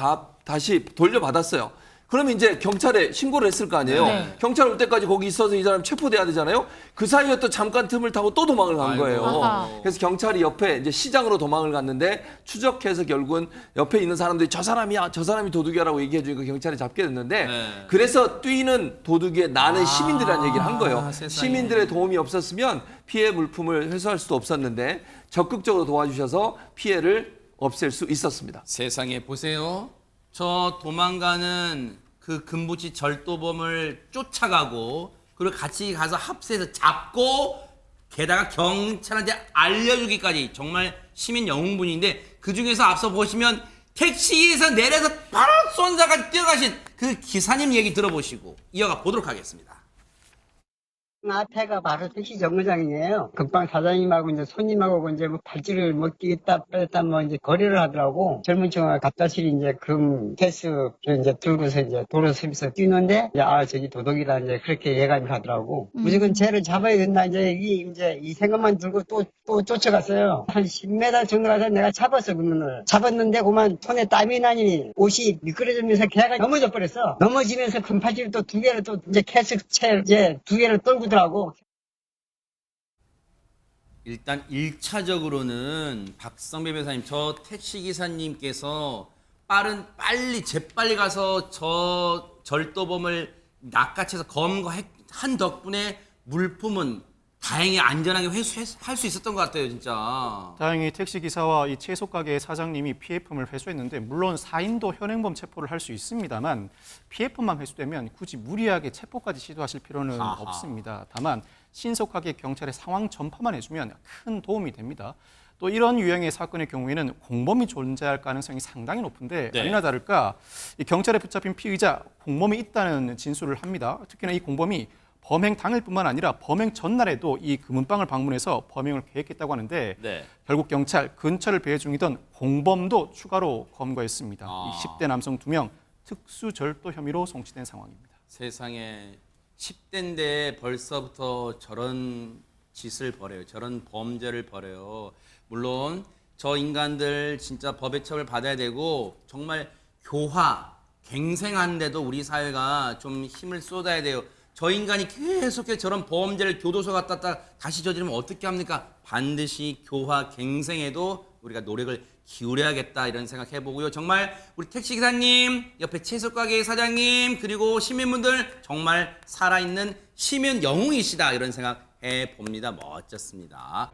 다시 돌려받았어요. 그러면 이제 경찰에 신고를 했을 거 아니에요. 네. 경찰 올 때까지 거기 있어서 이 사람 체포돼야 되잖아요. 그 사이에 또 잠깐 틈을 타고 또 도망을 간 거예요. 아하. 그래서 경찰이 옆에 이제 시장으로 도망을 갔는데 추적해서 결국은 옆에 있는 사람들이 저 사람이 도둑이라고 얘기해 주니까 경찰이 잡게 됐는데 네. 그래서 뛰는 도둑에 나는 시민들이라는 얘기를 한 거예요. 세상에. 시민들의 도움이 없었으면 피해 물품을 회수할 수도 없었는데 적극적으로 도와주셔서 피해를 없앨 수 있었습니다. 세상에 보세요. 저 도망가는 그 금붙이 절도범을 쫓아가고 그리고 같이 가서 합세해서 잡고 게다가 경찰한테 알려주기까지 정말 시민 영웅분인데 그중에서 앞서 보시면 택시에서 내려서 바로 쏜사까지 뛰어가신 그 기사님 얘기 들어보시고 이어가 보도록 하겠습니다. 앞에가 바로 택시 정거장이에요. 금방 사장님하고 이제 손님하고 이제 뭐 발길을 못 뛰겠다 뺐다 뭐 이제 거래를 하더라고. 젊은 친구가 갑자기 이제 금 캐스 이제 들고서 이제 도로 서면서 뛰는데 저기 도둑이다 이제 그렇게 예감을 하더라고. 무조건 쟤를 잡아야 된다 이제 이 생각만 들고 또 쫓아갔어요. 한 10m 정도 가서 내가 잡았어 그놈을. 잡았는데 그만 손에 땀이 나니 옷이 미끄러지면서 걔가 넘어져 버렸어. 넘어지면서 금파지를 또 두 개를 또 이제 캐스채 이제 두 개를 떨고 하고. 일단 1차적으로는 박성배 변호사님, 저 택시기사님께서 빨리 재빨리 가서 저 절도범을 낚아채서 검거한 덕분에 물품은 다행히 안전하게 회수할 수 있었던 것 같아요, 진짜. 다행히 택시기사와 이 채소 가게 사장님이 피해품을 회수했는데 물론 4인도 현행범 체포를 할 수 있습니다만 피해품만 회수되면 굳이 무리하게 체포까지 시도하실 필요는 없습니다. 다만 신속하게 경찰에 상황 전파만 해주면 큰 도움이 됩니다. 또 이런 유형의 사건의 경우에는 공범이 존재할 가능성이 상당히 높은데 아니나 다를까 이 경찰에 붙잡힌 피의자 공범이 있다는 진술을 합니다. 특히나 이 공범이 범행 당일뿐만 아니라 범행 전날에도 이 금은방을 방문해서 범행을 계획했다고 하는데 결국 경찰 근처를 배회 중이던 공범도 추가로 검거했습니다. 이 10대 남성 2명 특수절도 혐의로 송치된 상황입니다. 세상에 10대인데 벌써부터 저런 짓을 벌여요. 저런 범죄를 벌여요. 물론 저 인간들 진짜 법의 처벌을 받아야 되고 정말 갱생하는데도 우리 사회가 좀 힘을 쏟아야 돼요. 저 인간이 계속해서 저런 범죄를 교도소 갔다 다시 저지르면 어떻게 합니까? 반드시 갱생에도 우리가 노력을 기울여야겠다 이런 생각 해보고요. 정말 우리 택시기사님, 옆에 채소가게 사장님, 그리고 시민분들 정말 살아있는 시민 영웅이시다 이런 생각 해봅니다. 멋졌습니다.